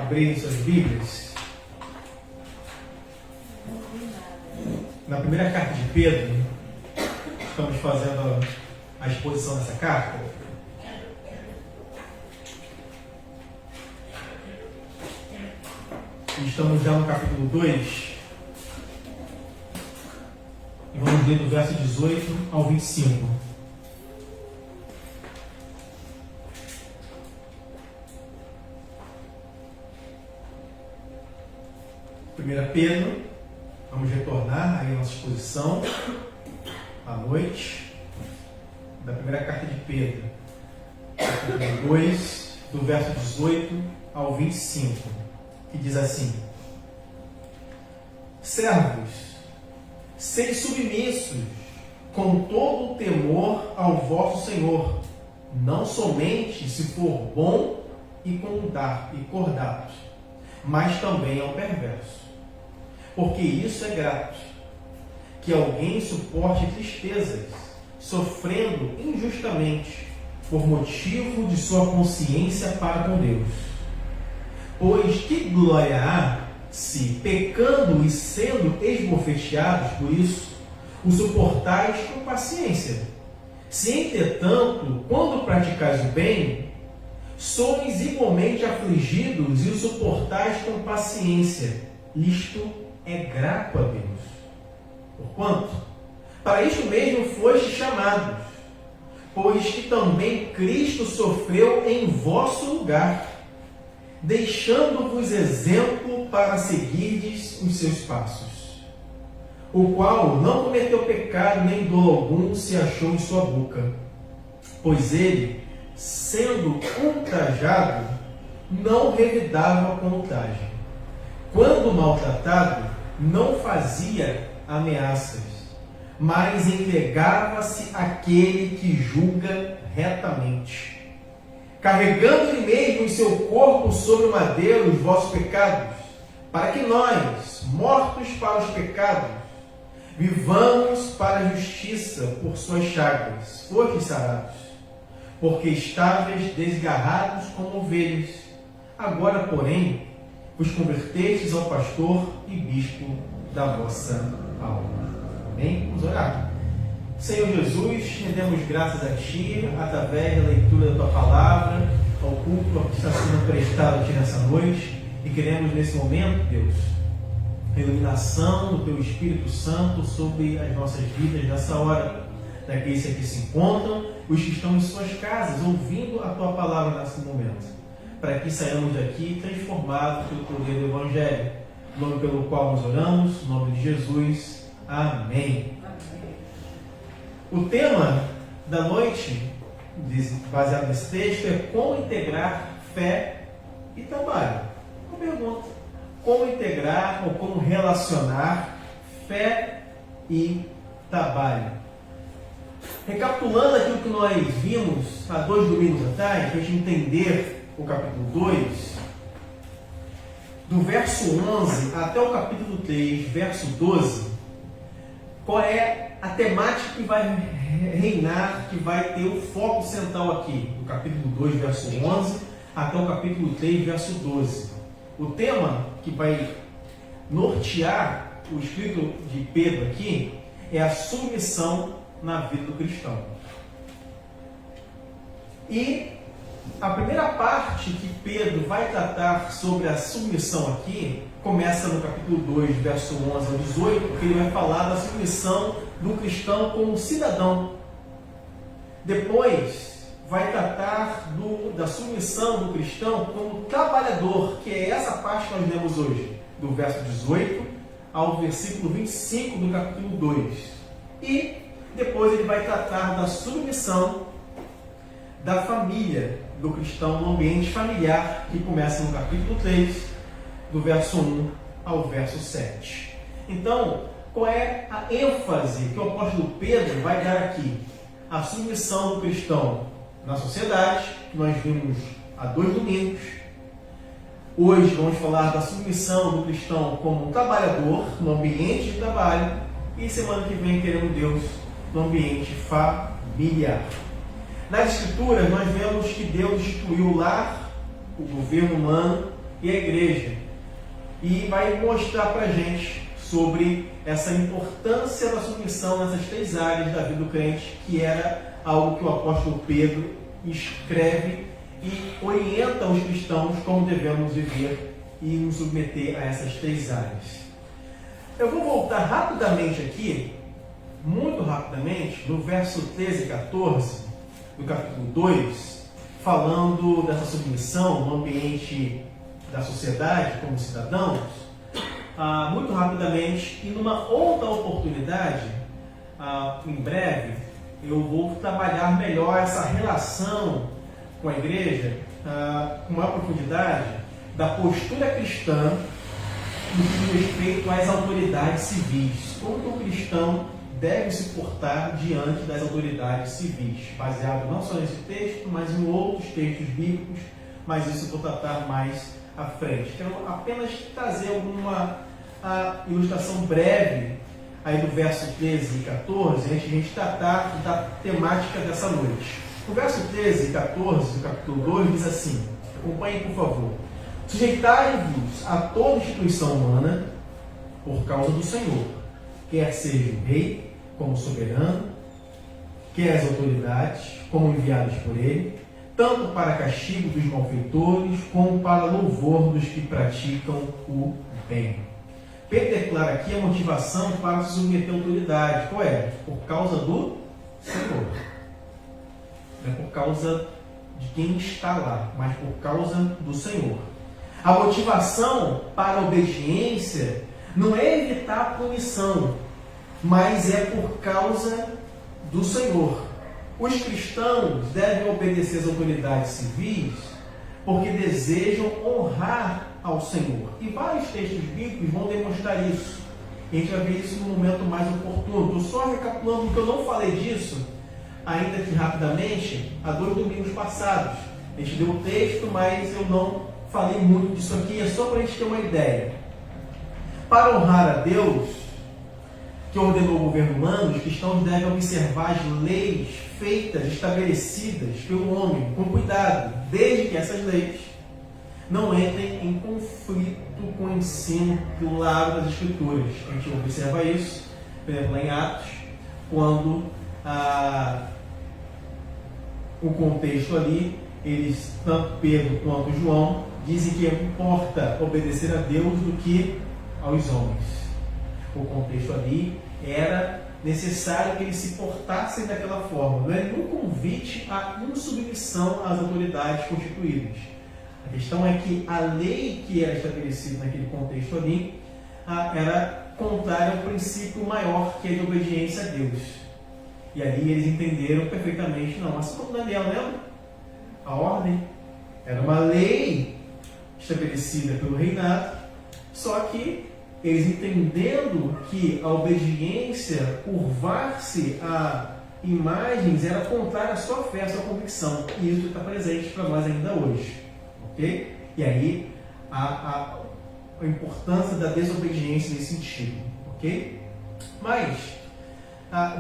abrirem suas Bíblias na primeira carta de Pedro. Estamos fazendo a exposição dessa carta. E estamos já no capítulo 2. E vamos ler do verso 18 ao 25. 1 Pedro, vamos retornar aí à nossa exposição à noite da primeira carta de Pedro, capítulo 2, do verso 18 ao 25, que diz assim: Servos, sede submissos com todo o temor ao vosso Senhor, não somente se for bom e cordato, mas também ao perverso. Porque isso é grato, que alguém suporte tristezas, sofrendo injustamente, por motivo de sua consciência para com Deus. Pois que glória há, se, pecando e sendo esbofeteados por isso, o suportais com paciência? Se, entretanto, quando praticais o bem, sois igualmente afligidos e o suportais com paciência, isto é grato a Deus. Porquanto, para isto mesmo fostes chamados, pois que também Cristo sofreu em vosso lugar, deixando-vos exemplo para seguirdes os seus passos, o qual não cometeu pecado, nem dolo algum se achou em sua boca, pois ele, sendo ultrajado, não revidava com ultraje. Quando maltratado, não fazia ameaças, mas entregava-se àquele que julga retamente, carregando ele mesmo em seu corpo sobre o madeiro os vossos pecados, para que nós, mortos para os pecados, vivamos para a justiça. Por suas chagas fostes sarados, porque estáveis desgarrados como ovelhas. Agora, porém, vos convertestes ao pastor e bispo da vossa alma. Amém? Vamos orar. Senhor Jesus, rendemos graças a Ti, através da leitura da Tua palavra, ao culto que está sendo prestado a Ti nessa noite, e queremos nesse momento, Deus, a iluminação do Teu Espírito Santo sobre as nossas vidas nessa hora, daqueles que aqui se encontram, os que estão em suas casas, ouvindo a Tua palavra nesse momento, para que saiamos daqui transformados pelo poder do Evangelho, nome pelo qual nós oramos, no nome de Jesus. Amém. O tema da noite, baseado nesse texto, é como integrar fé e trabalho. Uma pergunta: como integrar ou como relacionar fé e trabalho? Recapitulando aquilo que nós vimos há 2 domingos atrás, para a gente entender o capítulo 2, do verso 11 até o capítulo 3, verso 12, qual é a temática que vai reinar, que vai ter o foco central aqui, do capítulo 2, verso 11, até o capítulo 3, verso 12. O tema que vai nortear o escrito de Pedro aqui é a submissão na vida do cristão. E a primeira parte que Pedro vai tratar sobre a submissão aqui começa no capítulo 2, verso 11 ao 18, porque ele vai falar da submissão do cristão como cidadão. Depois vai tratar da submissão do cristão como trabalhador, que é essa parte que nós lemos hoje, do verso 18 ao versículo 25 do capítulo 2. E depois ele vai tratar da submissão da família do cristão no ambiente familiar, que começa no capítulo 3, do verso 1 ao verso 7. Então, qual é a ênfase que o apóstolo Pedro vai dar aqui? A submissão do cristão na sociedade, que nós vimos há 2 domingos. Hoje vamos falar da submissão do cristão como um trabalhador no ambiente de trabalho, e semana que vem, querendo Deus, no ambiente familiar. Nas Escrituras, nós vemos que Deus instituiu o lar, o governo humano, e a igreja. E vai mostrar para a gente sobre essa importância da submissão nessas 3 áreas da vida do crente, que era algo que o apóstolo Pedro escreve e orienta os cristãos como devemos viver e nos submeter a essas 3 áreas. Eu vou voltar rapidamente aqui, muito rapidamente, no verso 13 e 14, do capítulo 2, falando dessa submissão no ambiente da sociedade, como cidadãos, muito rapidamente, e numa outra oportunidade, em breve, eu vou trabalhar melhor essa relação com a igreja, com maior profundidade, da postura cristã no que diz respeito às autoridades civis. Como que o cristão deve se portar diante das autoridades civis, baseado não só nesse texto, mas em outros textos bíblicos, mas isso eu vou tratar mais à frente. Quero apenas trazer alguma ilustração breve aí do verso 13 e 14, antes de a gente tratar da temática dessa noite. O verso 13 e 14 do capítulo 2 diz assim, acompanhem por favor: sujeitai-vos a toda instituição humana por causa do Senhor, quer seja o rei como soberano, quer as autoridades como enviadas por ele, tanto para castigo dos malfeitores, como para louvor dos que praticam o bem. Pedro declara aqui a motivação para se submeter à autoridade. Qual é? Por causa do Senhor. Não é por causa de quem está lá, mas por causa do Senhor. A motivação para a obediência não é evitar a punição, mas é por causa do Senhor. Os cristãos devem obedecer às autoridades civis porque desejam honrar ao Senhor. E vários textos bíblicos vão demonstrar isso. A gente vai ver isso no momento mais oportuno. Estou só recapitulando porque eu não falei disso, ainda que rapidamente, há 2 domingos passados. A gente deu o texto, mas eu não falei muito disso aqui, é só para a gente ter uma ideia. Para honrar a Deus, que ordenou o governo humano, os cristãos devem observar as leis feitas, estabelecidas pelo homem, com cuidado, desde que essas leis não entrem em conflito com o ensino claro das Escrituras. A gente observa isso, por exemplo, lá em Atos, quando o contexto ali, eles, tanto Pedro quanto João, dizem que importa obedecer a Deus do que aos homens. O contexto ali era necessário que eles se portassem daquela forma. Não é nenhum convite à insubmissão às autoridades constituídas. A questão é que a lei que era estabelecida naquele contexto ali era contrária ao princípio maior, que é de obediência a Deus. E ali eles entenderam perfeitamente, não, assim como Daniel, lembra? A ordem era uma lei estabelecida pelo reinado, só que eles entendendo que a obediência, curvar-se a imagens, era contrária à sua fé, à sua convicção. E isso está presente para nós ainda hoje. Okay? E aí a importância da desobediência nesse sentido. Okay? Mas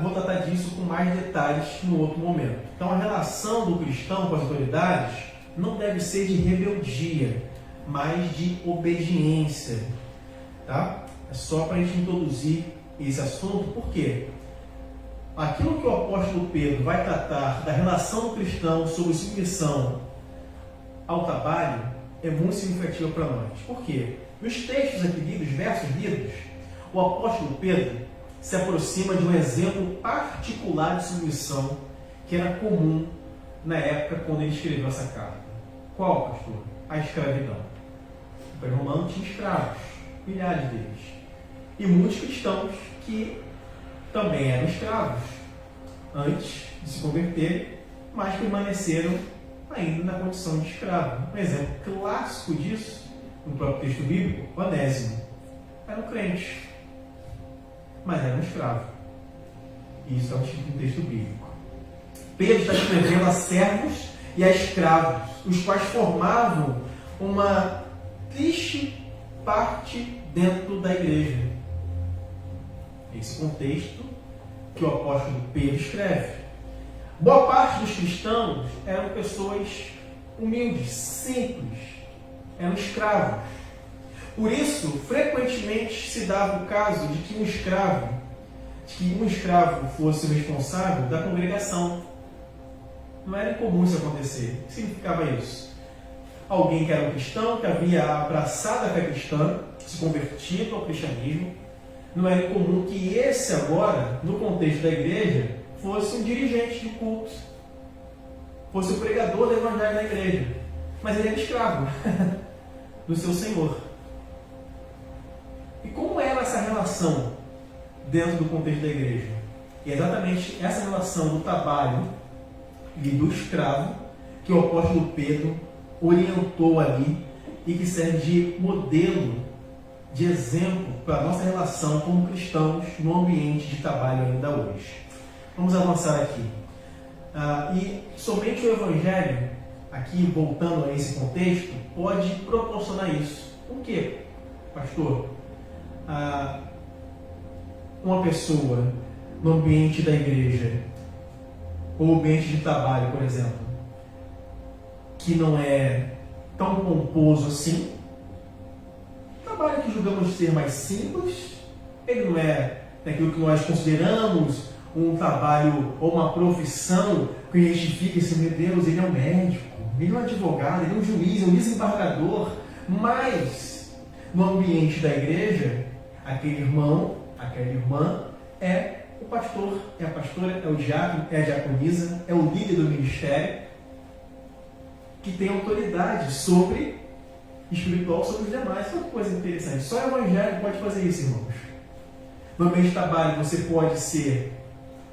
vou tratar disso com mais detalhes no outro momento. Então a relação do cristão com as autoridades não deve ser de rebeldia, mas de obediência. Tá? É só para a gente introduzir esse assunto, porque aquilo que o apóstolo Pedro vai tratar da relação do cristão sobre submissão ao trabalho é muito significativo para nós. Por quê? Nos textos aqui lidos, versos lidos, o apóstolo Pedro se aproxima de um exemplo particular de submissão que era comum na época quando ele escreveu essa carta. Qual, pastor? A escravidão. O Império Romano tinha escravos, milhares deles. E muitos cristãos que também eram escravos antes de se converterem, mas permaneceram ainda na condição de escravo. Um exemplo clássico disso, no próprio texto bíblico, Onésimo. Era um crente, mas era um escravo. E isso é um tipo de texto bíblico. Pedro está escrevendo a servos e a escravos, os quais formavam uma triste parte dentro da igreja. Esse contexto que o apóstolo Pedro escreve. Boa parte dos cristãos eram pessoas humildes, simples, era um escravo. Por isso, frequentemente se dava o caso de que um escravo fosse o responsável da congregação. Não era incomum isso acontecer. O que significava isso? Alguém que era um cristão, que havia abraçado a fé cristã, se convertido ao cristianismo, não era incomum que esse agora, no contexto da igreja, fosse um dirigente de culto, fosse o pregador do evangelho da igreja. Mas ele era escravo do seu senhor. E como era essa relação dentro do contexto da igreja? E é exatamente essa relação do trabalho e do escravo que o apóstolo Pedro orientou ali e que serve de modelo, de exemplo para a nossa relação como cristãos no ambiente de trabalho ainda hoje. Vamos avançar aqui. E somente o Evangelho, aqui voltando a esse contexto, pode proporcionar isso. O quê, pastor? Uma pessoa no ambiente da igreja, ou ambiente de trabalho, por exemplo, que não é tão pomposo assim, trabalho que julgamos ser mais simples, ele não é daquilo que nós consideramos um trabalho ou uma profissão que a gente fica assim, meu Deus, ele é um médico, ele é um advogado, ele é um juiz, é um desembargador, mas no ambiente da igreja, aquele irmão, aquela irmã é o pastor, é a pastora, é o diácono, é a diaconisa, é o líder do ministério, que tem autoridade sobre espiritual sobre os demais. Olha que coisa interessante. Só o Evangelho pode fazer isso, irmãos. No ambiente de trabalho, você pode ser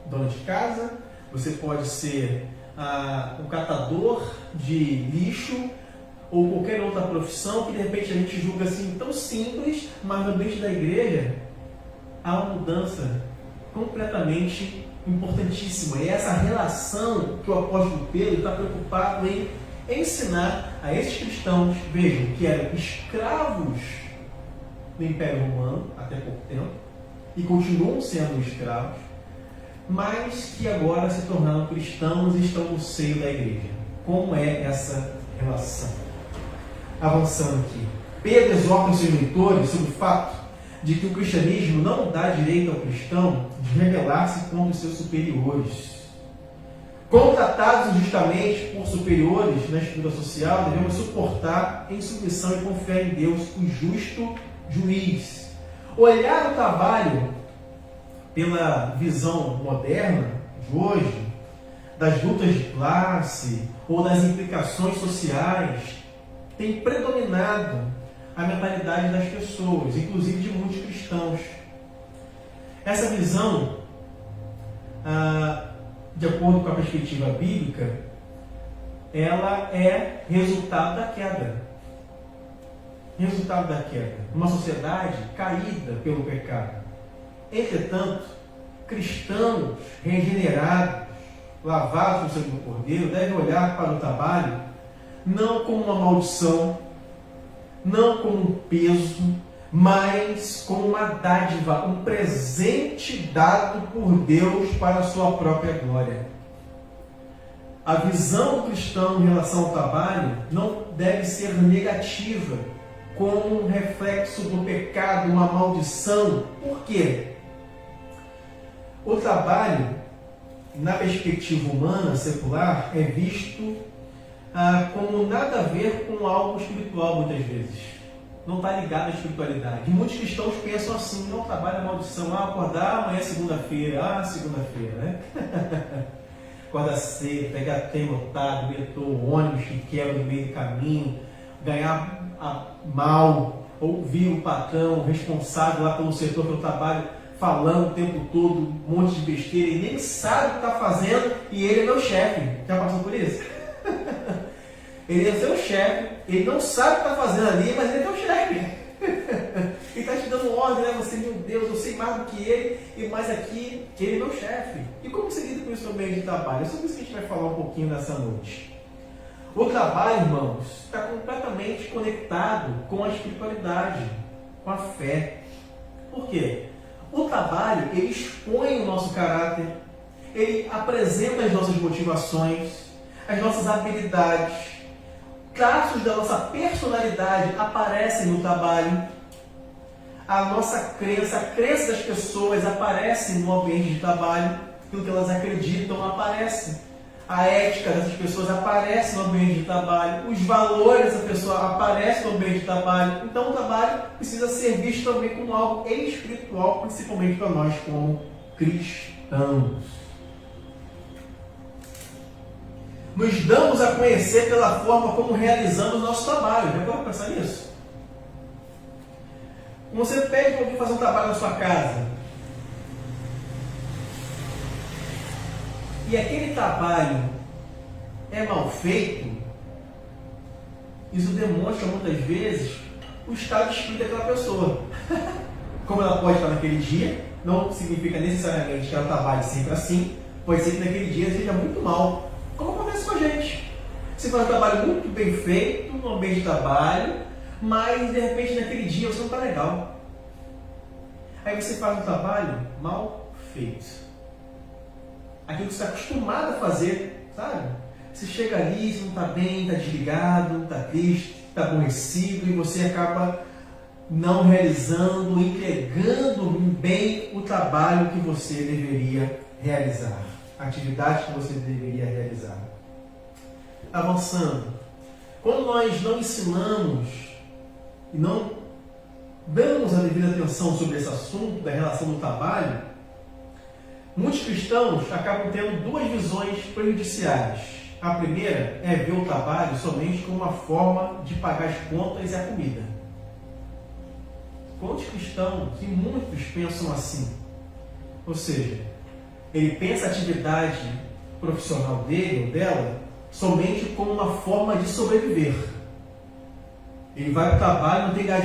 dona de casa, você pode ser um catador de lixo, ou qualquer outra profissão que de repente a gente julga assim tão simples, mas no ambiente da igreja há uma mudança completamente importantíssima. E essa relação que o apóstolo Pedro está preocupado em ensinar a esses cristãos, vejam, que eram escravos do Império Romano até pouco tempo, e continuam sendo escravos, mas que agora se tornaram cristãos e estão no seio da igreja. Como é essa relação? Avançando aqui. Pedro exorta os seus leitores sobre o fato de que o cristianismo não dá direito ao cristão de rebelar-se contra os seus superiores. Contratados injustamente por superiores na estrutura social, devemos suportar em submissão e confiar em Deus, o justo juiz. Olhar o trabalho pela visão moderna de hoje, das lutas de classe ou das implicações sociais, tem predominado a mentalidade das pessoas, inclusive de muitos cristãos. Essa visão, de acordo com a perspectiva bíblica, ela é resultado da queda. Resultado da queda. Uma sociedade caída pelo pecado. Entretanto, cristãos regenerados, lavados no sangue do Cordeiro, devem olhar para o trabalho não como uma maldição, não como um peso, mas como uma dádiva, um presente dado por Deus para a sua própria glória. A visão do cristão em relação ao trabalho não deve ser negativa, como um reflexo do pecado, uma maldição. Por quê? O trabalho, na perspectiva humana, secular, é visto como nada a ver com algo espiritual, muitas vezes. Não está ligado à espiritualidade. E muitos cristãos pensam assim: não, trabalho é maldição. Acordar amanhã é segunda-feira. Segunda-feira, né? Acordar cedo, pegar trem lotado, metrô, ônibus que quebra no meio do caminho, ganhar mal, ouvir o patrão responsável lá pelo setor que eu trabalho falando o tempo todo um monte de besteira e nem sabe o que está fazendo, e ele é meu chefe. Já passou por isso? Ele é seu chefe, ele não sabe o que está fazendo ali, mas ele é teu chefe. Ele está te dando ordem, né? Você, meu Deus, eu sei mais do que ele, e mais aqui, ele é meu chefe. E como você lida com isso no meio de trabalho? É sobre isso que a gente vai falar um pouquinho nessa noite. O trabalho, irmãos, está completamente conectado com a espiritualidade, com a fé. Por quê? O trabalho, ele expõe o nosso caráter, ele apresenta as nossas motivações, as nossas habilidades, traços da nossa personalidade aparecem no trabalho. A nossa crença, a crença das pessoas aparece no ambiente de trabalho. Aquilo que elas acreditam aparece. A ética dessas pessoas aparece no ambiente de trabalho. Os valores dessa pessoa aparecem no ambiente de trabalho. Então o trabalho precisa ser visto também como algo espiritual, principalmente para nós como cristãos. Nos damos a conhecer pela forma como realizamos o nosso trabalho. Já pode pensar nisso? Você pede para alguém fazer um trabalho na sua casa, e aquele trabalho é mal feito, isso demonstra muitas vezes o estado de espírito daquela pessoa. Como ela pode estar naquele dia, não significa necessariamente que ela trabalhe sempre assim, pode ser que naquele dia seja muito mal, como acontece com a gente. Você faz um trabalho muito bem feito no ambiente de trabalho, mas de repente naquele dia você não está legal. Aí você faz um trabalho mal feito. Aquilo que você está acostumado a fazer, sabe? Você chega ali, você não está bem, está desligado, está triste, está aborrecido, e você acaba não realizando, entregando bem o trabalho que você deveria realizar, a atividade que você deveria realizar. Avançando. Quando nós não ensinamos e não damos a devida atenção sobre esse assunto da relação do trabalho, muitos cristãos acabam tendo duas visões prejudiciais. A primeira é ver o trabalho somente como uma forma de pagar as contas e a comida. Quantos cristãos que muitos pensam assim? Ou seja, ele pensa a atividade profissional dele ou dela somente como uma forma de sobreviver. Ele vai para o trabalho, não tem que ganhar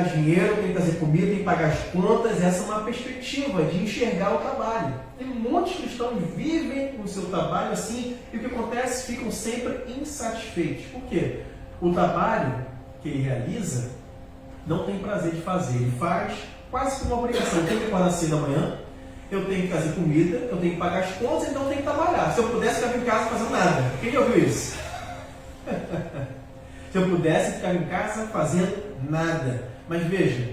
dinheiro, tem que fazer comida, tem que pagar as contas. Essa é uma perspectiva de enxergar o trabalho. E muitos cristãos vivem o seu trabalho assim, e o que acontece? Ficam sempre insatisfeitos. Por quê? O trabalho que ele realiza não tem prazer de fazer. Ele faz quase como uma obrigação. Eu tenho que acordar cedo da manhã, eu tenho que fazer comida, eu tenho que pagar as contas, então eu tenho que trabalhar. Se eu pudesse ficar em casa fazendo nada. Quem já ouviu isso? Se eu pudesse ficar em casa fazendo nada. Mas veja,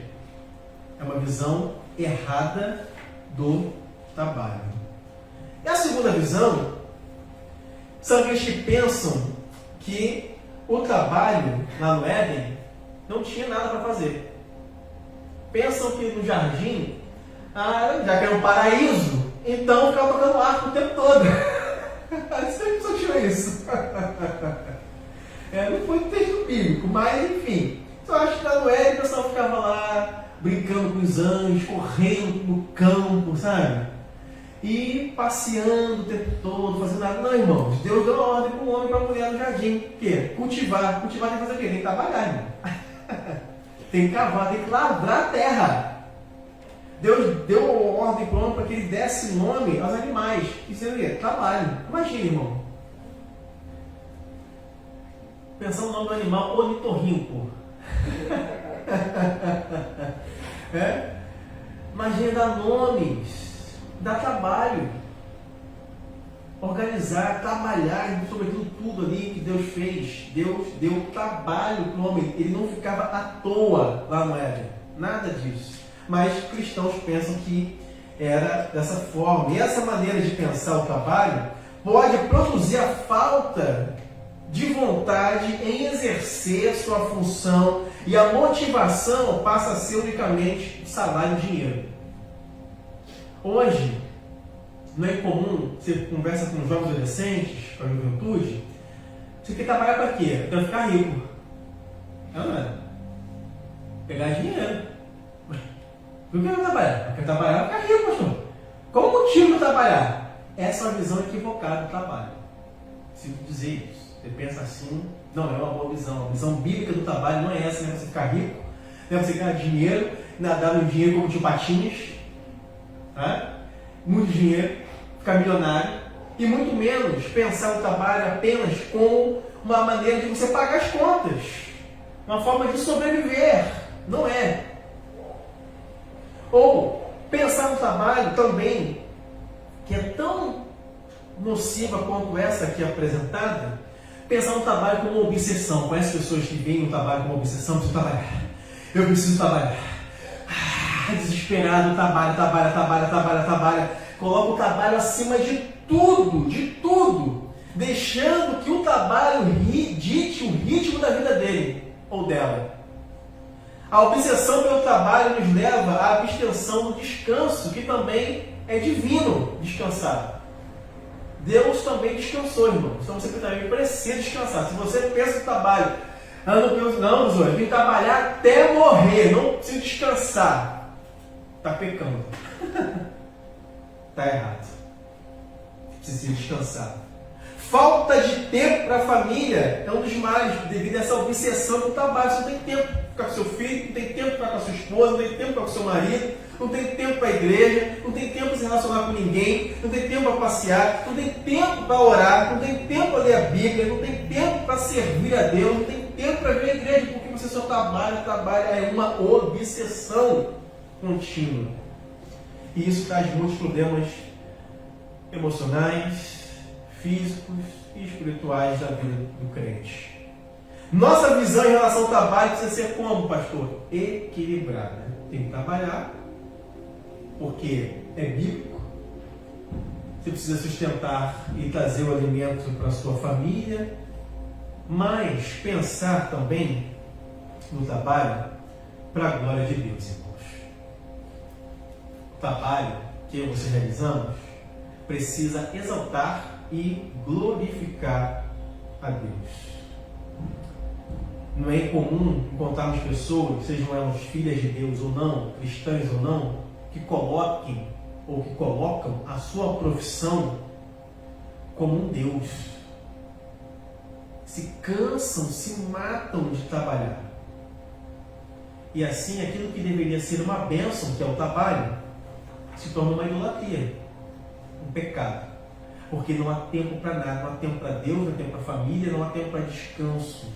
é uma visão errada do trabalho. E a segunda visão são aqueles que pensam que o trabalho lá no Éden não tinha nada para fazer. Pensam que no jardim, já que é um paraíso, então ficava tocando arco o tempo todo. Você só tinha isso. Não foi um texto bíblico, mas enfim. Eu acho que lá no Éden o pessoal ficava lá brincando com os anjos, correndo no campo, sabe? E passeando o tempo todo, fazendo nada. Não, irmãos, Deus deu uma ordem para o homem e para a mulher no jardim. O quê? Cultivar. Cultivar tem que fazer o quê? Tem que trabalhar, irmão. Tem que cavar, tem que lavrar a terra. Deus deu ordem para o homem para que ele desse nome aos animais. Isso é o quê? Trabalho. Imagina, irmão. Pensando no nome do animal, ornitorrinco. Imagina dar nomes, dar trabalho, organizar, trabalhar sobre aquilo tudo ali que Deus fez. Deus deu trabalho para o homem, ele não ficava à toa lá no Éden, nada disso. Mas cristãos pensam que era dessa forma, e essa maneira de pensar o trabalho pode produzir a falta de vontade em exercer sua função, e a motivação passa a ser unicamente salário e dinheiro. Hoje, não é comum, você conversa com jovens adolescentes, com a juventude, você quer trabalhar para quê? Para ficar rico. Não é? Pegar dinheiro. Por que eu quero trabalhar? Eu quero trabalhar para ficar rico, pastor. Qual o motivo de trabalhar? Essa é uma visão equivocada do trabalho. Sinto dizer isso. Você pensa assim, não é uma boa visão. A visão bíblica do trabalho não é essa, não é você ficar rico, não é você ganhar dinheiro, nadar no dinheiro como tio Patinhas, tá? Muito dinheiro, ficar milionário, e muito menos pensar o trabalho apenas como uma maneira de você pagar as contas, uma forma de sobreviver. Não é. Ou pensar no trabalho também, que é tão nociva quanto essa aqui apresentada, pensar no trabalho como uma obsessão. Conhece pessoas que veem o trabalho como uma obsessão? Eu preciso trabalhar. Eu preciso trabalhar. Desesperado, trabalha. Coloca o trabalho acima de tudo. Deixando que o trabalho dite o ritmo da vida dele ou dela. A obsessão pelo trabalho nos leva à abstenção do descanso, que também é divino descansar. Deus também descansou, irmão. Então você também precisa descansar. Se você pensa no trabalho, não, Zóio, eu tenho que trabalhar até morrer, não preciso descansar. Está pecando. Está errado. Precisa descansar. Falta de tempo para a família é um dos males, devido a essa obsessão do trabalho. Você não tem tempo para ficar com seu filho, não tem tempo para ficar com a sua esposa, não tem tempo para ficar com seu marido, não tem tempo para a igreja, não tem tempo para se relacionar com ninguém, não tem tempo para passear, não tem tempo para orar, não tem tempo para ler a Bíblia, não tem tempo para servir a Deus, não tem tempo para vir à igreja, porque você só trabalha, é uma obsessão contínua. E isso traz muitos problemas emocionais, físicos e espirituais da vida do crente. Nossa visão em relação ao trabalho precisa ser como, pastor? Equilibrada. Tem que trabalhar, porque é bíblico. Você precisa sustentar e trazer o alimento para a sua família, mas pensar também no trabalho para a glória de Deus, irmãos. O trabalho que eu e você realizamos precisa exaltar e glorificar a Deus. Não é incomum encontrarmos pessoas, sejam elas filhas de Deus ou não, cristãs ou não, que coloquem ou que colocam a sua profissão como um Deus. Se cansam, se matam de trabalhar. E assim aquilo que deveria ser uma bênção, que é o trabalho, se torna uma idolatria, um pecado. Porque não há tempo para nada, não há tempo para Deus, não há tempo para a família, não há tempo para descanso.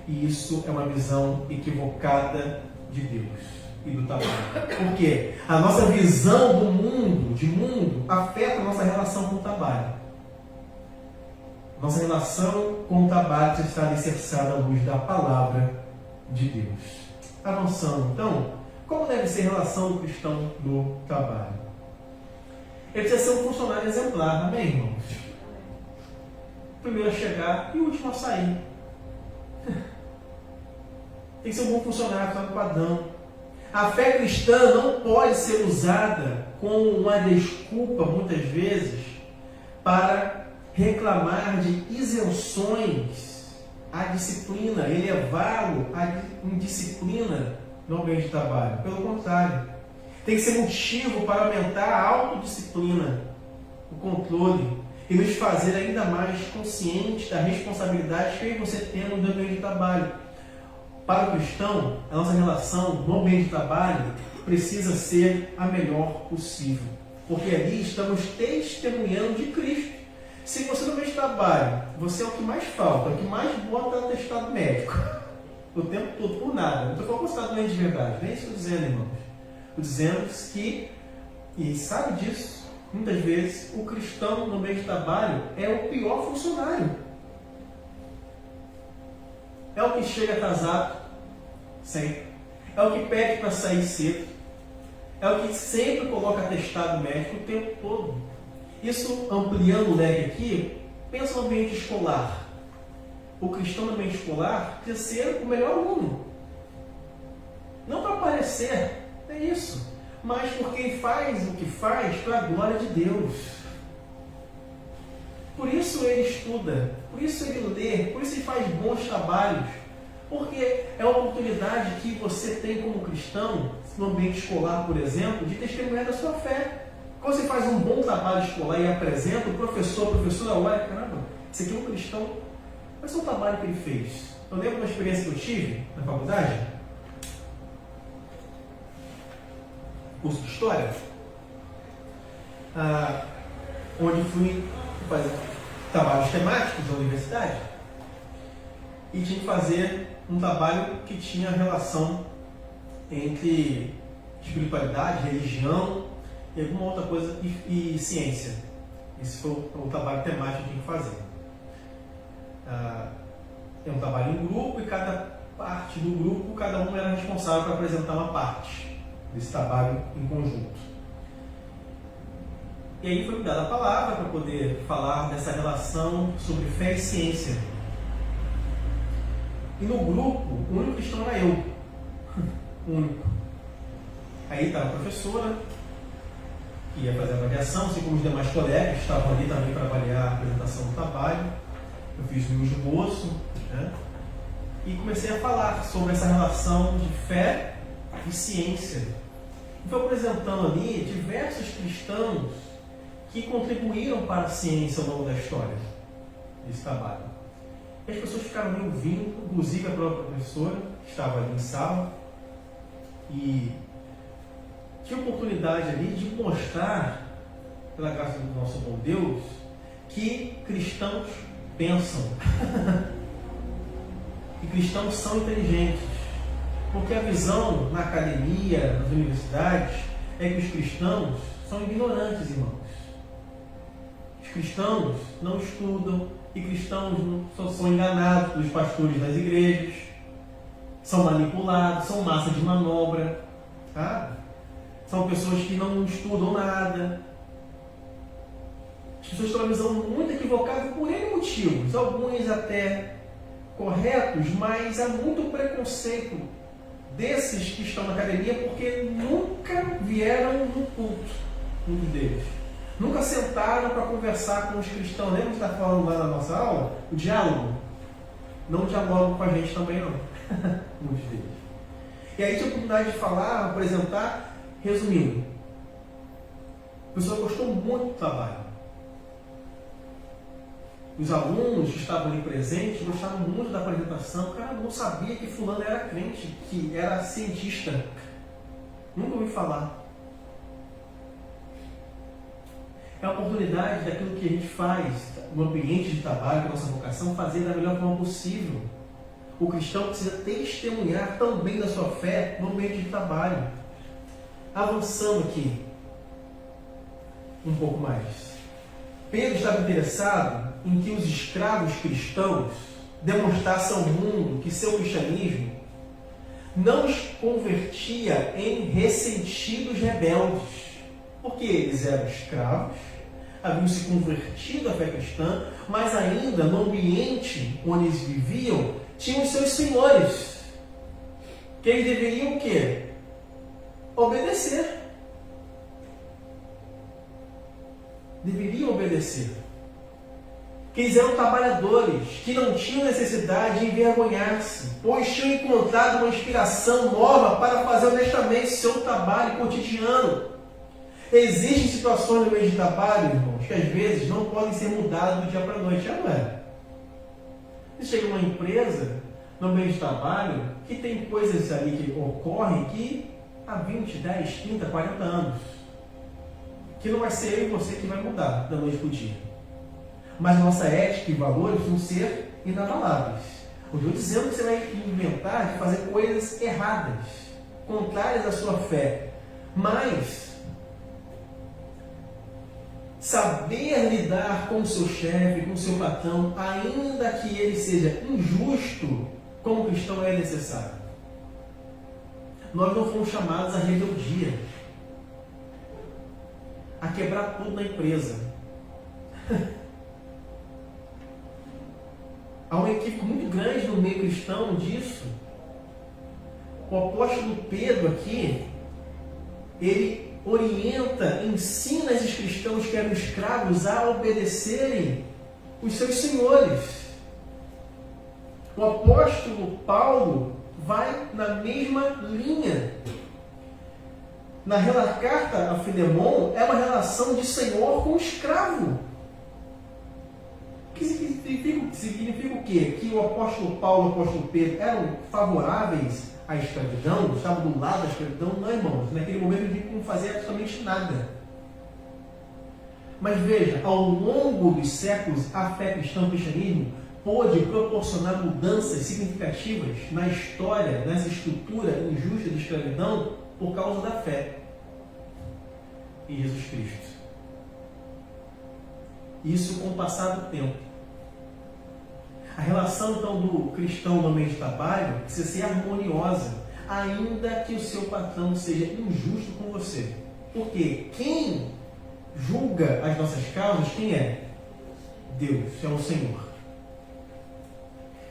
E isso é uma visão equivocada de Deus e do trabalho. Por quê? A nossa visão do mundo, de mundo, afeta a nossa relação com o trabalho. Nossa relação com o trabalho está alicerçada à luz da palavra de Deus. Avançando, então, como deve ser a relação do cristão no trabalho? Ele precisa ser um funcionário exemplar, amém, irmãos? Primeiro a chegar e o último a sair. Tem que ser um bom funcionário, está no padrão. A fé cristã não pode ser usada como uma desculpa, muitas vezes, para reclamar de isenções à disciplina, elevá-lo à indisciplina no ambiente de trabalho. Pelo contrário, tem que ser motivo para aumentar a autodisciplina, o controle, e nos fazer ainda mais conscientes da responsabilidade que você tem no ambiente de trabalho. Para o cristão, a nossa relação no ambiente de trabalho precisa ser a melhor possível, porque ali estamos testemunhando de Cristo. Se você no ambiente de trabalho, você é o que mais falta, o que mais bota atestado médico, o tempo todo, por nada. Não estou falando que você está doente de verdade, nem isso dizendo, irmãos. Estou dizendo que, e sabe disso, muitas vezes o cristão no ambiente de trabalho é o pior funcionário. É o que chega atrasado, sempre. É o que pede para sair cedo. É o que sempre coloca atestado médico o tempo todo. Isso, ampliando o leque aqui, pensa no ambiente escolar. O cristão no ambiente escolar precisa ser o melhor aluno. Não para aparecer, é isso. Mas porque faz o que faz para a glória de Deus. Por isso ele estuda, por isso ele lê, por isso ele faz bons trabalhos. Porque é uma oportunidade que você tem como cristão, no ambiente escolar, por exemplo, de testemunhar da sua fé. Quando você faz um bom trabalho escolar e apresenta, o professor, a professora olha, caramba, esse aqui é um cristão. Qual é o trabalho que ele fez? Eu lembro de uma experiência que eu tive na faculdade, curso de História, onde fui fazer trabalhos temáticos da universidade e tinha que fazer um trabalho que tinha relação entre espiritualidade, religião e alguma outra coisa e ciência. Esse foi o trabalho temático que tinha que fazer. É um trabalho em grupo e cada parte do grupo, cada um era responsável para apresentar uma parte desse trabalho em conjunto. E aí foi me dada a palavra para poder falar dessa relação sobre fé e ciência. E no grupo, o único cristão era eu. O único. Aí estava a professora, que ia fazer a avaliação, assim como os demais colegas que estavam ali também para avaliar a apresentação do trabalho. Eu fiz um esboço, né? E comecei a falar sobre essa relação de fé e ciência. E fui apresentando ali diversos cristãos que contribuíram para a ciência ao longo da história desse trabalho. E as pessoas ficaram me ouvindo, inclusive a própria professora, que estava ali em sala, e tive a oportunidade ali de mostrar, pela graça do nosso bom Deus, que cristãos pensam. E cristãos são inteligentes. Porque a visão na academia, nas universidades, é que os cristãos são ignorantes, irmãos. Os cristãos não estudam e cristãos são enganados pelos pastores das igrejas, são manipulados, são massa de manobra, tá? São pessoas que não estudam nada. As pessoas têm uma visão muito equivocada por N motivos, alguns até corretos, mas há muito preconceito desses que estão na academia porque nunca vieram no culto, muitos deles. Nunca sentaram para conversar com os cristãos. Lembra que está falando lá na nossa aula? O diálogo. Não dialogam com a gente também não. Muitos deles. E aí tive a oportunidade de falar, apresentar, resumindo. A pessoa gostou muito do trabalho. Os alunos que estavam ali presentes gostaram muito da apresentação. Cara, eu não sabia que fulano era crente, que era cientista. Nunca ouvi falar. É a oportunidade daquilo que a gente faz no ambiente de trabalho, com a nossa vocação, fazer da melhor forma possível. O cristão precisa testemunhar também da sua fé no ambiente de trabalho. Avançando aqui um pouco mais. Pedro estava interessado em que os escravos cristãos demonstrassem ao mundo que seu cristianismo não os convertia em ressentidos rebeldes, porque eles eram escravos, haviam se convertido à fé cristã, mas ainda no ambiente onde eles viviam, tinham os seus senhores, que eles deveriam o quê? Obedecer. Deveriam obedecer. Que eles eram trabalhadores, que não tinham necessidade de envergonhar-se, pois tinham encontrado uma inspiração nova para fazer honestamente seu trabalho cotidiano. Existem situações no meio de trabalho, irmãos, que às vezes não podem ser mudadas do dia para a noite, já não é? Você chega numa empresa, no meio de trabalho, que tem coisas ali que ocorrem que há 20, 10, 30, 40 anos. Que não vai ser eu e você que vai mudar da noite para o dia. Mas nossa ética e valores vão ser inabaláveis. Eu estou dizendo que você vai inventar de fazer coisas erradas, contrárias à sua fé. Mas saber lidar com o seu chefe, com o seu patrão, ainda que ele seja injusto, como cristão é necessário. Nós não fomos chamados à rebeldia, a quebrar tudo na empresa. Há um equívoco muito grande no meio cristão disso. O apóstolo Pedro aqui, ele orienta, ensina esses cristãos que eram escravos a obedecerem os seus senhores. O apóstolo Paulo vai na mesma linha. Na carta a Filemon é uma relação de senhor com escravo. Que significa o quê? Que o apóstolo Paulo e o apóstolo Pedro eram favoráveis à escravidão, estavam do lado da escravidão? Não, irmãos. Naquele momento eles não faziam absolutamente nada. Mas veja, ao longo dos séculos, a fé cristã, o cristianismo, pôde proporcionar mudanças significativas na história, nessa estrutura injusta de escravidão, por causa da fé em Jesus Cristo. Isso com o passar do tempo. A relação, então, do cristão no meio de trabalho precisa ser harmoniosa, ainda que o seu patrão seja injusto com você. Porque quem julga as nossas causas, quem é? Deus, é o Senhor.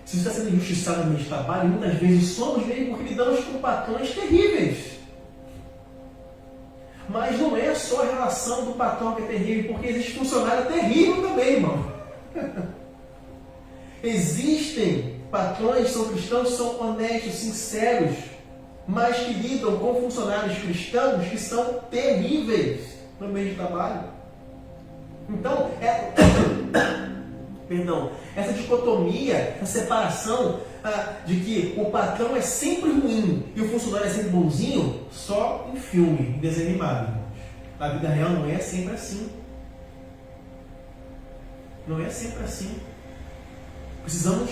Se você está sendo injustiçado no meio de trabalho, muitas vezes somos mesmo porque lidamos com patrões terríveis. Mas não é só a relação do patrão que é terrível, porque existe funcionário terrível também, irmão. Existem patrões, são cristãos, são honestos, sinceros, mas que lidam com funcionários cristãos que são terríveis no meio de trabalho. Então, essa dicotomia, essa separação de que o patrão é sempre ruim e o funcionário é sempre bonzinho, só em filme, em desenho animado, irmãos. Na vida real não é sempre assim. Não é sempre assim. Precisamos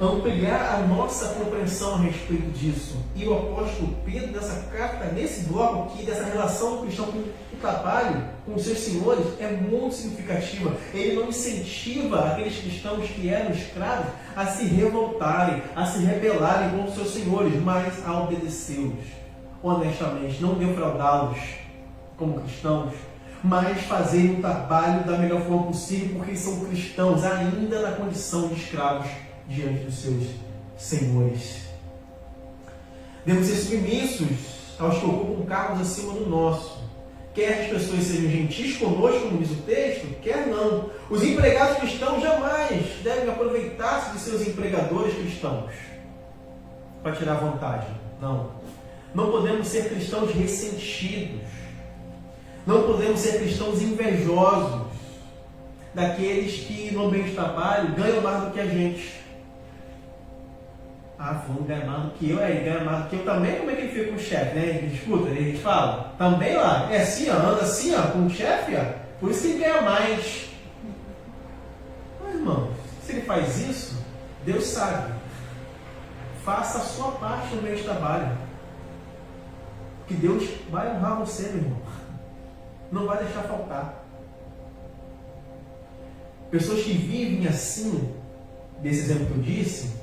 ampliar a nossa compreensão a respeito disso. E o apóstolo Pedro, nessa carta, nesse bloco aqui, dessa relação do cristão com o trabalho, com os seus senhores, é muito significativa. Ele não incentiva aqueles cristãos que eram escravos a se revoltarem, a se rebelarem contra os seus senhores, mas a obedecê-los honestamente, não defraudá-los como cristãos, mas fazerem o trabalho da melhor forma possível, porque eles são cristãos ainda na condição de escravos diante dos seus senhores. Devemos ser submissos aos que ocupam cargos acima do nosso. Quer as pessoas sejam gentis conosco, como diz o texto, quer não. Os empregados cristãos jamais devem aproveitar-se de seus empregadores cristãos para tirar vantagem. Não. Não podemos ser cristãos ressentidos. Não podemos ser cristãos invejosos daqueles que no ambiente de trabalho ganham mais do que a gente. Fulano ganha mais do que eu, ele ganha mais do que eu também. Como é que ele fica com o chefe, né? Ele disputa, ele fala, também lá, é assim, anda assim, com o chefe, por isso que ele ganha mais. Mas, irmão, se ele faz isso, Deus sabe. Faça a sua parte no meio de trabalho. Que Deus vai honrar você, meu irmão. Não vai deixar faltar. Pessoas que vivem assim, desse exemplo que eu disse,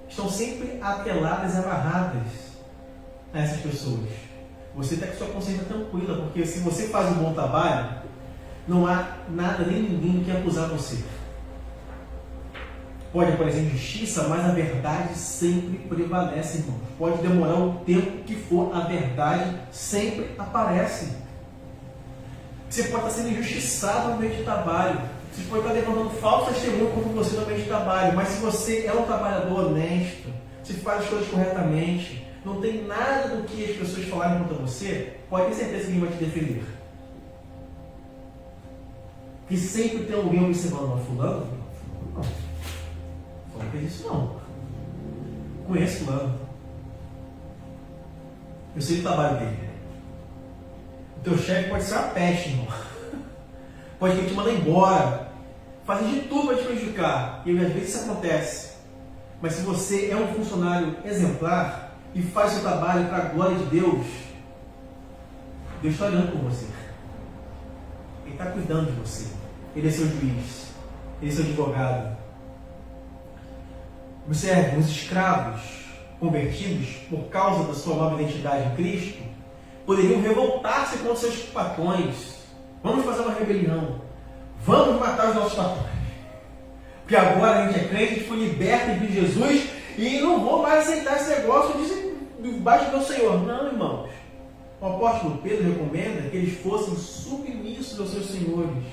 estão sempre ateladas e amarradas a essas pessoas. Você está com sua consciência tranquila, porque se você faz um bom trabalho, não há nada nem ninguém que acusar você. Pode aparecer injustiça, mas a verdade sempre prevalece, irmãos. Pode demorar o tempo que for, a verdade sempre aparece. Você pode estar sendo injustiçado no meio de trabalho. Você pode estar levantando falso testemunho contra você no meio de trabalho. Mas se você é um trabalhador honesto, se faz as coisas corretamente, não tem nada do que as pessoas falarem contra você, pode ter certeza que ninguém vai te defender. Que sempre tem alguém observando, fulano? Não. Não fez isso não. Conheço fulano. Eu sei o trabalho dele. O teu chefe pode ser uma peste, irmão. Pode querer te mandar embora. Fazer de tudo para te prejudicar. E às vezes isso acontece. Mas se você é um funcionário exemplar e faz seu trabalho para a glória de Deus, Deus está olhando por você. Ele está cuidando de você. Ele é seu juiz. Ele é seu advogado. Observe, os escravos convertidos por causa da sua nova identidade em Cristo poderiam revoltar-se contra seus patrões. Vamos fazer uma rebelião. Vamos matar os nossos patrões. Porque agora a gente é crente, a gente foi liberto em Jesus e não vou mais aceitar esse negócio debaixo do meu Senhor. Não, irmãos. O apóstolo Pedro recomenda que eles fossem submissos aos seus senhores,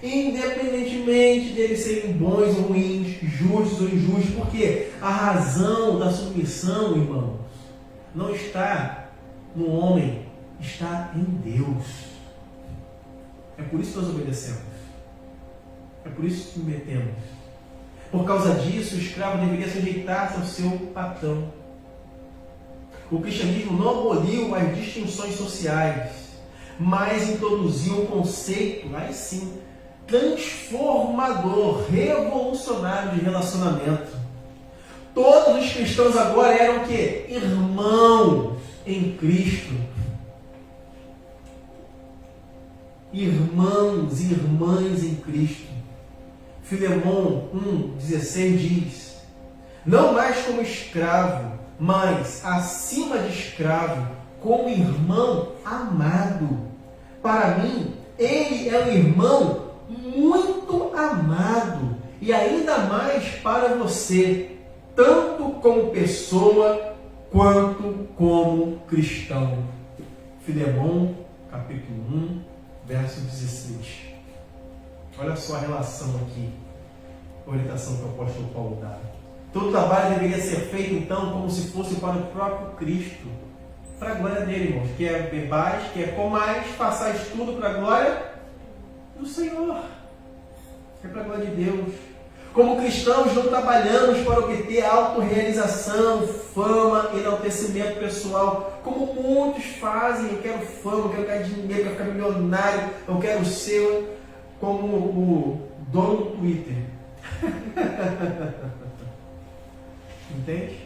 independentemente de eles serem bons ou ruins, justos ou injustos, porque a razão da submissão, irmãos, não está no homem, está em Deus. É por isso que nós obedecemos. É por isso que submetemos. Por causa disso, o escravo deveria sujeitar-se ao seu patrão. O cristianismo não aboliu as distinções sociais, mas introduziu um conceito, aí sim, transformador, revolucionário de relacionamento. Todos os cristãos agora eram o quê? Irmãos em Cristo. Irmãos e irmãs em Cristo. Filemão 1,16 diz: não mais como escravo, mas acima de escravo, como irmão amado. Para mim, ele é um irmão muito amado, e ainda mais para você, tanto como pessoa quanto como cristão. Filemão, capítulo 1, verso 16. Olha só a relação aqui, a orientação que o apóstolo Paulo dá. Todo trabalho deveria ser feito, então, como se fosse para o próprio Cristo, para a glória dele, irmãos. Quer bebais, quer comais, façais tudo para a glória do Senhor. É para a glória de Deus. Como cristãos, não trabalhamos para obter autorrealização, fama, enaltecimento pessoal, como muitos fazem. Eu quero fama, eu quero ganhar dinheiro, eu quero ficar milionário, eu quero ser como o dono do Twitter. Entende?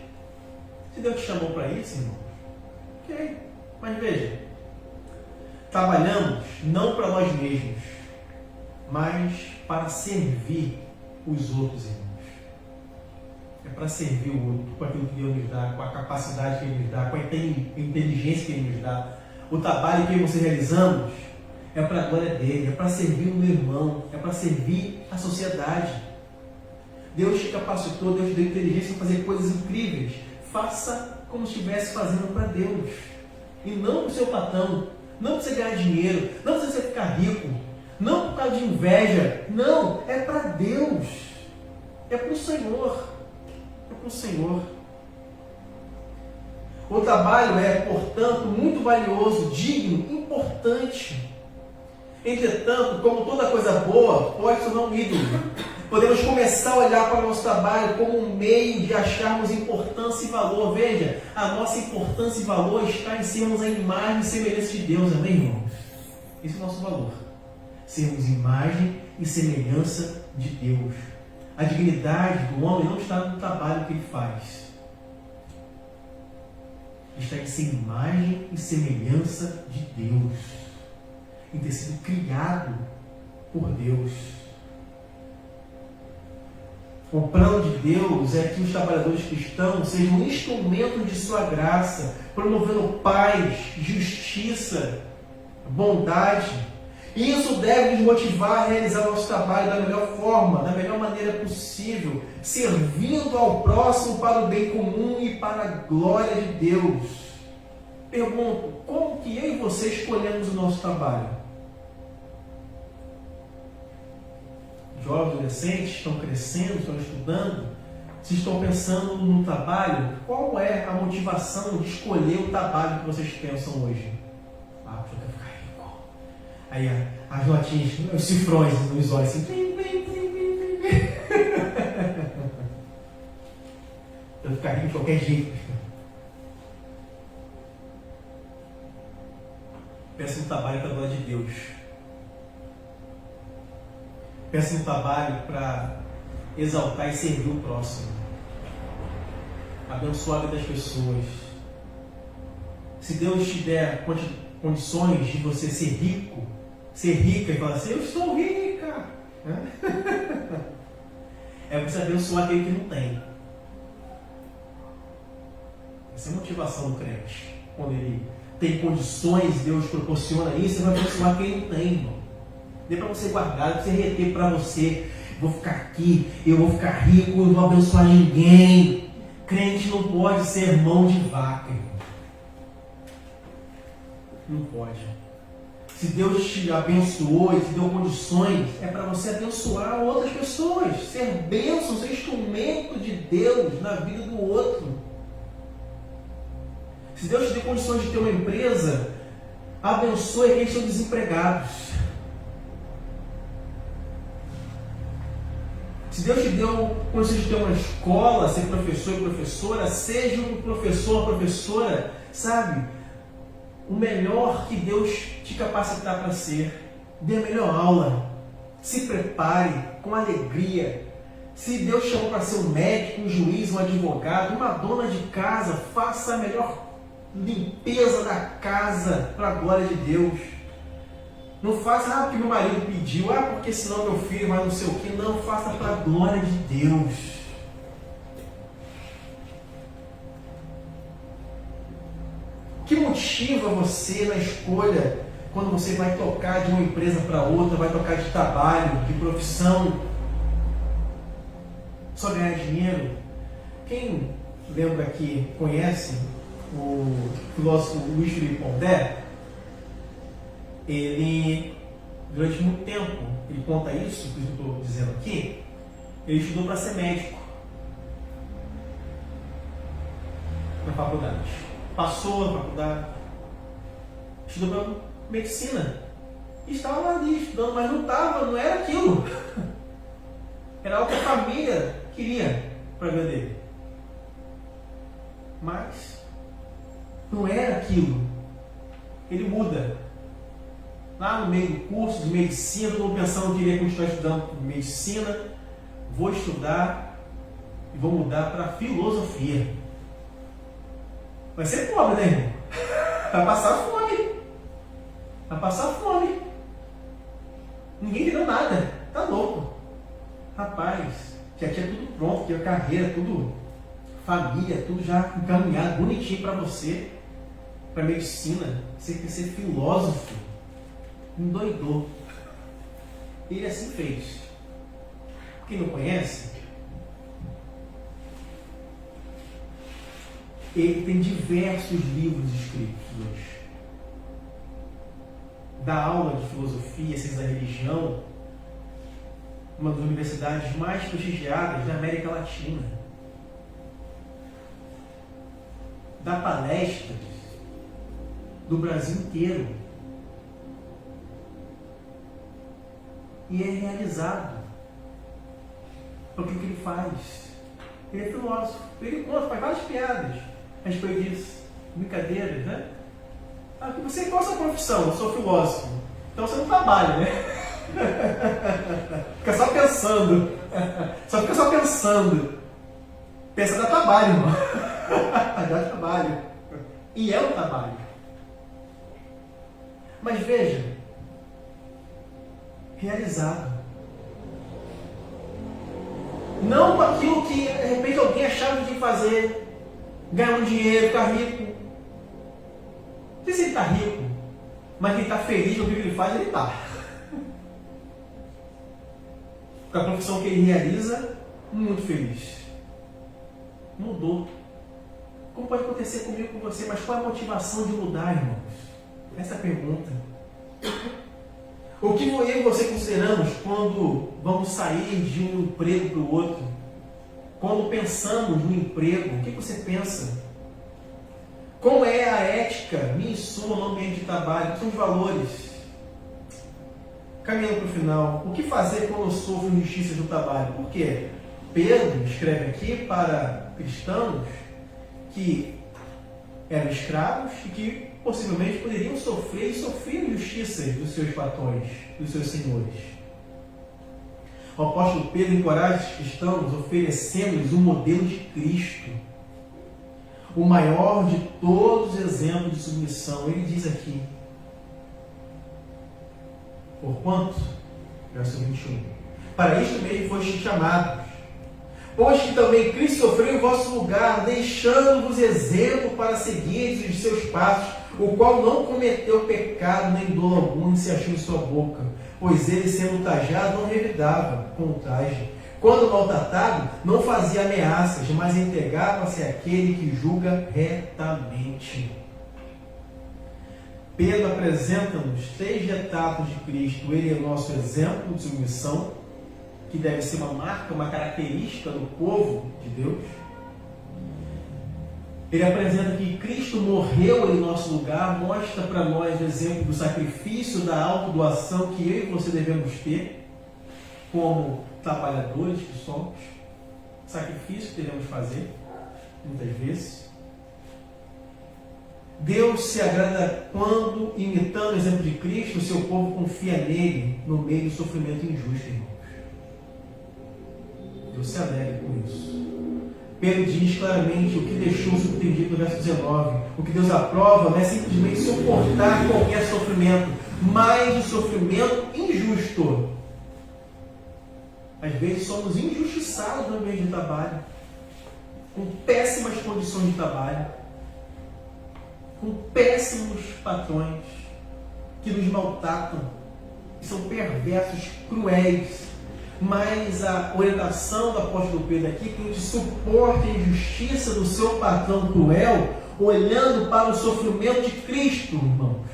Se Deus te chamou para isso, irmão, ok. Mas veja, trabalhamos não para nós mesmos, mas para servir os outros, irmãos. É para servir o outro, com aquilo que Deus nos dá, com a capacidade que Ele nos dá, com a inteligência que Ele nos dá. O trabalho que eu e você realizamos é para a glória dele, é para servir o meu irmão, é para servir a sociedade. Deus te capacitou, Deus te deu inteligência para fazer coisas incríveis. Faça como se estivesse fazendo para Deus. E não para o seu patrão, não para você ganhar dinheiro, não para você ficar rico, não por causa de inveja. Não, é para Deus. É para o Senhor. É para o Senhor. O trabalho é, portanto, muito valioso, digno, importante. Entretanto, como toda coisa boa, pode se tornar um ídolo. Podemos começar a olhar para o nosso trabalho como um meio de acharmos importância e valor. Veja, a nossa importância e valor está em sermos a imagem e semelhança de Deus, amém, irmãos? Esse é o nosso valor. Sermos imagem e semelhança de Deus. A dignidade do homem não está no trabalho que ele faz. Está em ser imagem e semelhança de Deus. Em ter sido criado por Deus. O plano de Deus é que os trabalhadores cristãos sejam um instrumento de sua graça, promovendo paz, justiça, bondade. E isso deve nos motivar a realizar o nosso trabalho da melhor forma, da melhor maneira possível, servindo ao próximo para o bem comum e para a glória de Deus. Pergunto, como que eu e você escolhemos o nosso trabalho? Jovens, adolescentes estão crescendo, estão estudando, se estão pensando no trabalho, qual é a motivação de escolher o trabalho que vocês pensam hoje? Ah, eu quero ficar rico. Aí as notinhas, os cifrões nos olhos assim. Eu quero ficar rico de qualquer jeito. Peça um trabalho para a glória de Deus. Peça um trabalho para exaltar e servir o próximo. Abençoar a vida das pessoas. Se Deus te der condições de você ser rico, ser rica e falar assim, eu estou rica. É você abençoar aquele que não tem. Essa é a motivação do crente. Quando ele tem condições, Deus proporciona isso, você vai abençoar quem não tem, irmão. Dê para você guardar, para você reter para você. Vou ficar aqui, eu vou ficar rico, eu não vou abençoar ninguém. Crente não pode ser mão de vaca, irmão. Não pode. Se Deus te abençoou e te deu condições, é para você abençoar outras pessoas. Ser bênção, ser instrumento de Deus na vida do outro. Se Deus te deu condições de ter uma empresa, abençoe quem estão desempregados. Se Deus te deu condições de ter uma escola, ser professor e professora, seja um professor ou professora, sabe? O melhor que Deus te capacitar para ser. Dê a melhor aula. Se prepare com alegria. Se Deus te chamou para ser um médico, um juiz, um advogado, uma dona de casa, faça a melhor limpeza da casa para a glória de Deus. Não faça porque meu marido pediu, porque senão meu filho vai não sei o que. Não, faça para a glória de Deus. O que motiva você na escolha quando você vai tocar de uma empresa para outra, vai tocar de trabalho, de profissão? Só ganhar dinheiro? Quem lembra aqui, conhece o filósofo Luiz Felipe Pondé? Ele, durante muito tempo, ele conta isso, que eu estou dizendo aqui, ele estudou para ser médico na faculdade. Passou na faculdade, estudou para medicina. E estava ali estudando, mas não era aquilo. Era algo que a família queria para a vida dele. Mas não era aquilo. Ele muda. Lá no meio do curso de medicina, todo mundo pensando que iria continuar estudando medicina, vou estudar e vou mudar para filosofia. Vai ser pobre, né, irmão? Vai passar fome. Vai passar fome. Ninguém entendeu nada. Tá louco. Rapaz, já tinha tudo pronto, tinha carreira, tudo, família, tudo já encaminhado, bonitinho para você, para medicina. Você quer ser filósofo. Endoidou. Ele assim fez. Quem não conhece, ele tem diversos livros escritos hoje. Dá aula de filosofia, ciência da religião, uma das universidades mais prestigiadas da América Latina. Dá palestras do Brasil inteiro. E é realizado por aquilo que ele faz. Ele é filósofo. Ele conta, faz várias piadas a respeito disso. Brincadeiras, né? Qual é a sua profissão? Eu sou filósofo. Então você não trabalha, né? Fica só pensando. Fica só pensando. Pensa dá trabalho, irmão. Dá trabalho. E é um trabalho. Mas veja, realizado. Não com aquilo que de repente alguém achava de fazer, ganhar um dinheiro, ficar rico. Não sei se ele está rico, mas ele está feliz com o que ele faz, ele está. Com a profissão que ele realiza, muito feliz. Mudou. Como pode acontecer comigo, com você? Mas qual é a motivação de mudar, irmãos? Essa é a pergunta. O que eu e você consideramos quando vamos sair de um emprego para o outro? Quando pensamos no emprego, o que você pensa? Como é a ética, minha e sua, no ambiente de trabalho? Quais são os valores? Caminhando para o final, o que fazer quando eu sofro injustiças no trabalho? Por quê? Pedro escreve aqui para cristãos que eram escravos e que possivelmente poderiam sofrer e sofrer injustiças dos seus patrões, dos seus senhores. O apóstolo Pedro encoraja os cristãos oferecendo-lhes um modelo de Cristo, o maior de todos os exemplos de submissão. Ele diz aqui, porquanto, verso 21, para isto mesmo fostes chamados, pois que também Cristo sofreu em vosso lugar, deixando-vos exemplo para seguirdes os seus passos, o qual não cometeu pecado nem dolo algum, nem se achou em sua boca, pois ele, sendo ultrajado, não revidava com ultraje. Quando maltratado, não fazia ameaças, mas entregava-se àquele que julga retamente. Pedro apresenta-nos 3 etapas de Cristo. Ele é o nosso exemplo de submissão, que deve ser uma marca, uma característica do povo de Deus. Ele apresenta que Cristo morreu em nosso lugar, mostra para nós o exemplo do sacrifício, da autodoação que eu e você devemos ter, como trabalhadores que somos, sacrifício que devemos fazer, muitas vezes. Deus se agrada quando, imitando o exemplo de Cristo, o seu povo confia nele no meio do sofrimento injusto, irmãos. Deus se alegra com isso. Pedro diz claramente o que deixou subentendido no verso 19. O que Deus aprova não é simplesmente suportar qualquer sofrimento, mas o sofrimento injusto. Às vezes somos injustiçados no ambiente de trabalho, com péssimas condições de trabalho, com péssimos patrões que nos maltratam, que são perversos, cruéis. Mas a orientação do apóstolo Pedro aqui, que a gente suporte a injustiça do seu patrão cruel, olhando para o sofrimento de Cristo, irmãos,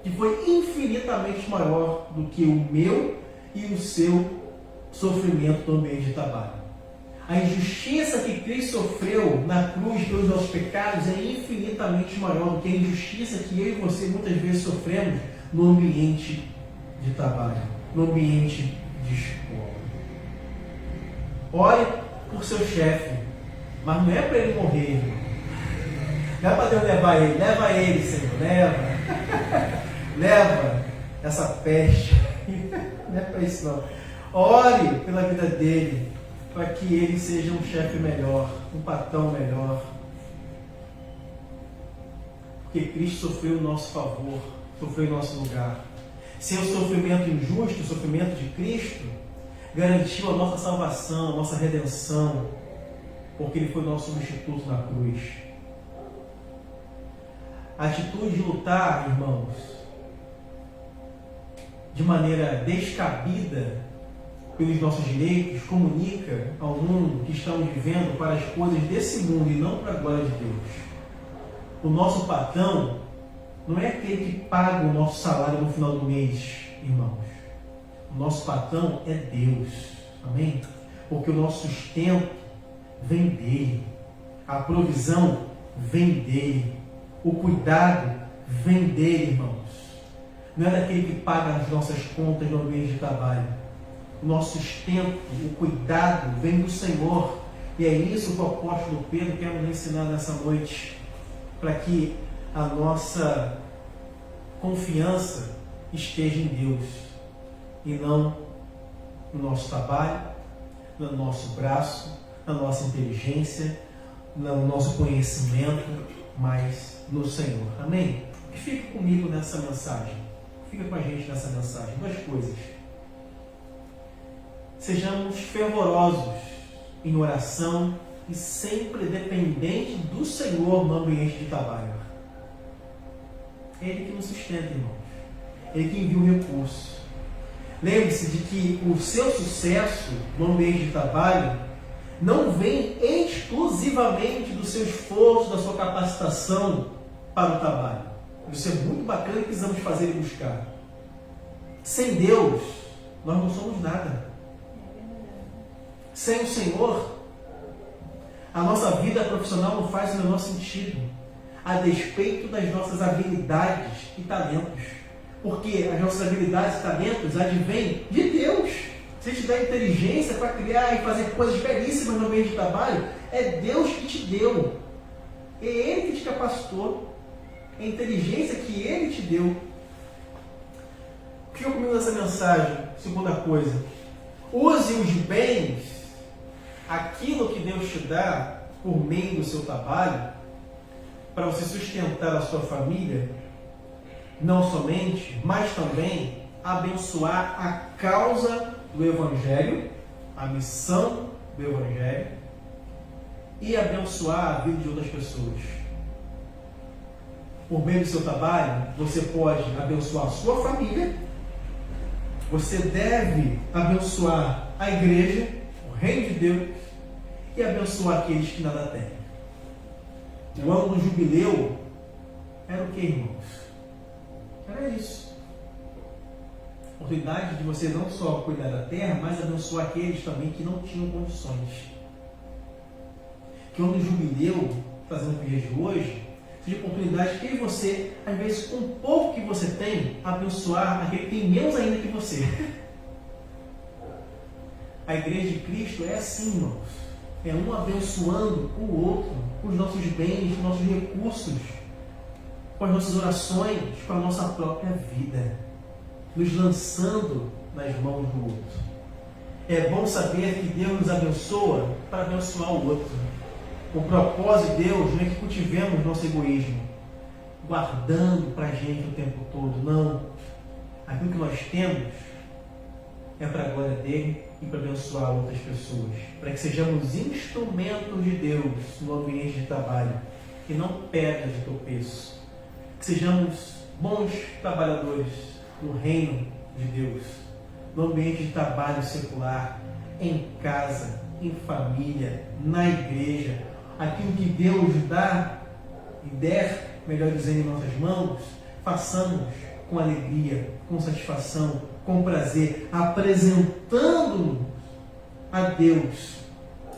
que foi infinitamente maior do que o meu e o seu sofrimento no ambiente de trabalho. A injustiça que Cristo sofreu na cruz pelos nossos pecados é infinitamente maior do que a injustiça que eu e você muitas vezes sofremos no ambiente de trabalho, no ambiente de escola. Ore por seu chefe, mas não é para ele morrer, irmão. Não é para Deus levar ele, leva ele, Senhor, leva essa peste. Não é para isso não. Ore pela vida dele, para que ele seja um chefe melhor, um patrão melhor. Porque Cristo sofreu em nosso favor, sofreu em nosso lugar. Seu sofrimento injusto, o sofrimento de Cristo, garantiu a nossa salvação, a nossa redenção, porque ele foi o nosso substituto na cruz. A atitude de lutar, irmãos, de maneira descabida pelos nossos direitos, comunica ao mundo que estamos vivendo para as coisas desse mundo e não para a glória de Deus. O nosso patrão não é aquele que paga o nosso salário no final do mês, irmãos. O nosso patrão é Deus. Amém? Porque o nosso sustento vem dele. A provisão vem dele. O cuidado vem dele, irmãos. Não é daquele que paga as nossas contas no ambiente de trabalho. O nosso sustento, o cuidado vem do Senhor. E é isso que o apóstolo Pedro quer nos ensinar nessa noite. Para que a nossa confiança esteja em Deus e não no nosso trabalho, no nosso braço, na nossa inteligência, no nosso conhecimento, mas no Senhor. Amém? E fique comigo nessa mensagem. Fica com a gente nessa mensagem. Duas coisas. Sejamos fervorosos em oração e sempre dependentes do Senhor no ambiente de trabalho. É Ele que nos sustenta, irmãos. Ele que envia o recurso. Lembre-se de que o seu sucesso no ambiente de trabalho não vem exclusivamente do seu esforço, da sua capacitação para o trabalho. Isso é muito bacana e precisamos fazer e buscar. Sem Deus, nós não somos nada. Sem o Senhor, a nossa vida profissional não faz o menor sentido, a despeito das nossas habilidades e talentos. Porque as nossas habilidades e talentos advêm de Deus. Se te dá inteligência para criar e fazer coisas belíssimas no meio de trabalho, é Deus que te deu. É Ele que te capacitou. É a inteligência que Ele te deu. Fica comigo nessa mensagem. Segunda coisa. Use os bens, aquilo que Deus te dá, por meio do seu trabalho, para você sustentar a sua família, não somente, mas também abençoar a causa do Evangelho, a missão do Evangelho, e abençoar a vida de outras pessoas. Por meio do seu trabalho, você pode abençoar a sua família, você deve abençoar a igreja, o reino de Deus, e abençoar aqueles que nada têm. O ano do jubileu era o que, irmãos? Era isso. A oportunidade de você não só cuidar da terra, mas abençoar aqueles também que não tinham condições. Que o ano do jubileu, trazendo para o dia de hoje, seja a oportunidade que você, às vezes, com o pouco que você tem, abençoar aquele que tem menos ainda que você. A igreja de Cristo é assim, irmãos. É um abençoando o outro, com os nossos bens, com os nossos recursos, com as nossas orações, com a nossa própria vida, nos lançando nas mãos do outro. É bom saber que Deus nos abençoa para abençoar o outro. O propósito de Deus não é que cultivemos nosso egoísmo, guardando para a gente o tempo todo. Não. Aquilo que nós temos é para a glória dele e para abençoar outras pessoas. Para que sejamos instrumentos de Deus no ambiente de trabalho e não pedras de tropeço. Que sejamos bons trabalhadores no reino de Deus, no ambiente de trabalho secular, em casa, em família, na igreja. Aquilo que Deus dá e der, melhor dizendo, em nossas mãos, façamos com alegria, com satisfação, com prazer, apresentando-nos a Deus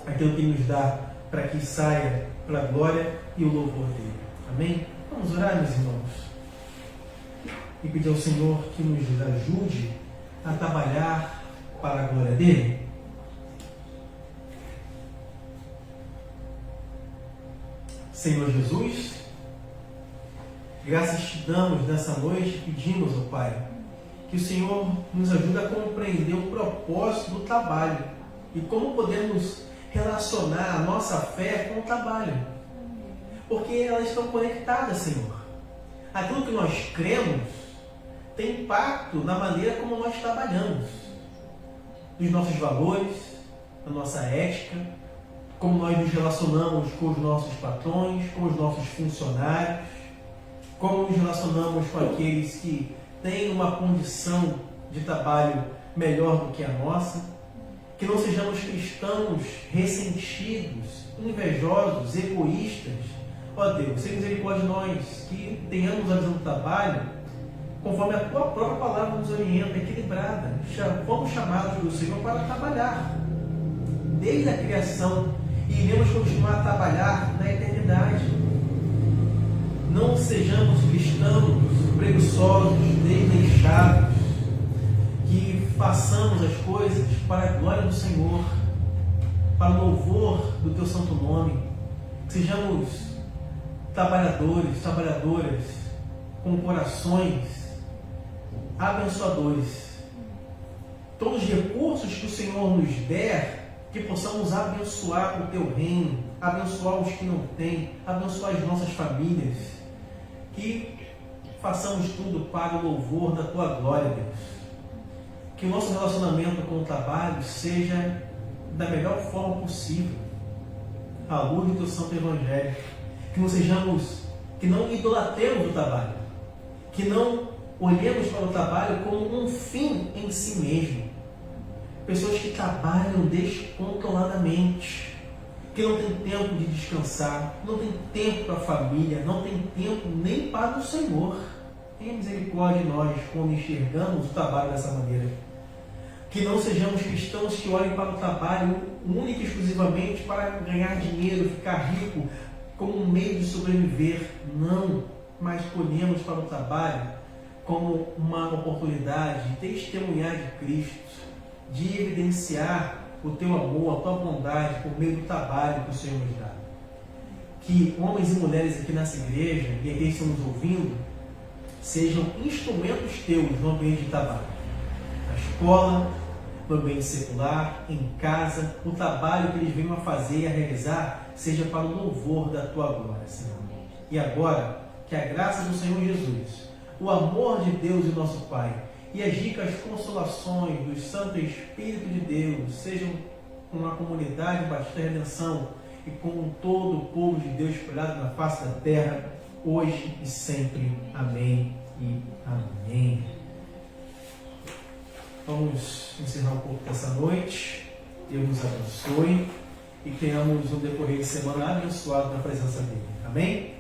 aquilo que nos dá, para que saia para a glória e o louvor dele. Amém? Vamos orar, meus irmãos, e pedir ao Senhor que nos ajude a trabalhar para a glória dele. Senhor Jesus, graças te damos nessa noite, pedimos, ó Pai, que o Senhor nos ajude a compreender o propósito do trabalho e como podemos relacionar a nossa fé com o trabalho. Porque elas estão conectadas, Senhor. Aquilo que nós cremos tem impacto na maneira como nós trabalhamos, nos nossos valores, na nossa ética, como nós nos relacionamos com os nossos patrões, com os nossos funcionários, como nos relacionamos com aqueles que têm uma condição de trabalho melhor do que a nossa. Que não sejamos cristãos ressentidos, invejosos, egoístas. Ó Deus, seja misericórdia de nós, que tenhamos a visão do trabalho conforme a tua própria palavra nos orienta, equilibrada. Fomos chamados pelo Senhor para trabalhar desde a criação e iremos continuar a trabalhar na eternidade. Não sejamos cristãos preguiçosos, desleixados, que façamos as coisas para a glória do Senhor, para o louvor do teu santo nome. Sejamos trabalhadores, trabalhadoras, com corações abençoadores. Todos os recursos que o Senhor nos der, que possamos abençoar o teu reino, abençoar os que não têm, abençoar as nossas famílias, que façamos tudo para o louvor da tua glória, Deus. Que o nosso relacionamento com o trabalho seja da melhor forma possível, à luz do teu santo evangelho. Que não idolatremos o trabalho, que não olhemos para o trabalho como um fim em si mesmo. Pessoas que trabalham descontroladamente, que não tem tempo de descansar, não tem tempo para a família, não tem tempo nem para o Senhor. Tenha misericórdia de nós quando enxergamos o trabalho dessa maneira. Que não sejamos cristãos que olhem para o trabalho única e exclusivamente para ganhar dinheiro, ficar rico, como um meio de sobreviver. Não, mas olhemos para o trabalho como uma oportunidade de testemunhar de Cristo, de evidenciar o teu amor, a tua bondade por meio do trabalho que o Senhor nos dá. Que homens e mulheres aqui nessa igreja e aqueles que estão nos ouvindo sejam instrumentos teus no ambiente de trabalho, na escola, no ambiente secular, em casa. O trabalho que eles venham a fazer e a realizar seja para o louvor da tua glória, Senhor. E agora, que a graça do Senhor Jesus, o amor de Deus e nosso Pai e as ricas consolações do Santo Espírito de Deus sejam com a comunidade Batista Redenção e com todo o povo de Deus espalhado na face da terra, hoje e sempre. Amém e amém. Vamos encerrar um pouco dessa noite. Deus nos abençoe e tenhamos um decorrer de semana abençoado na presença dele. Amém?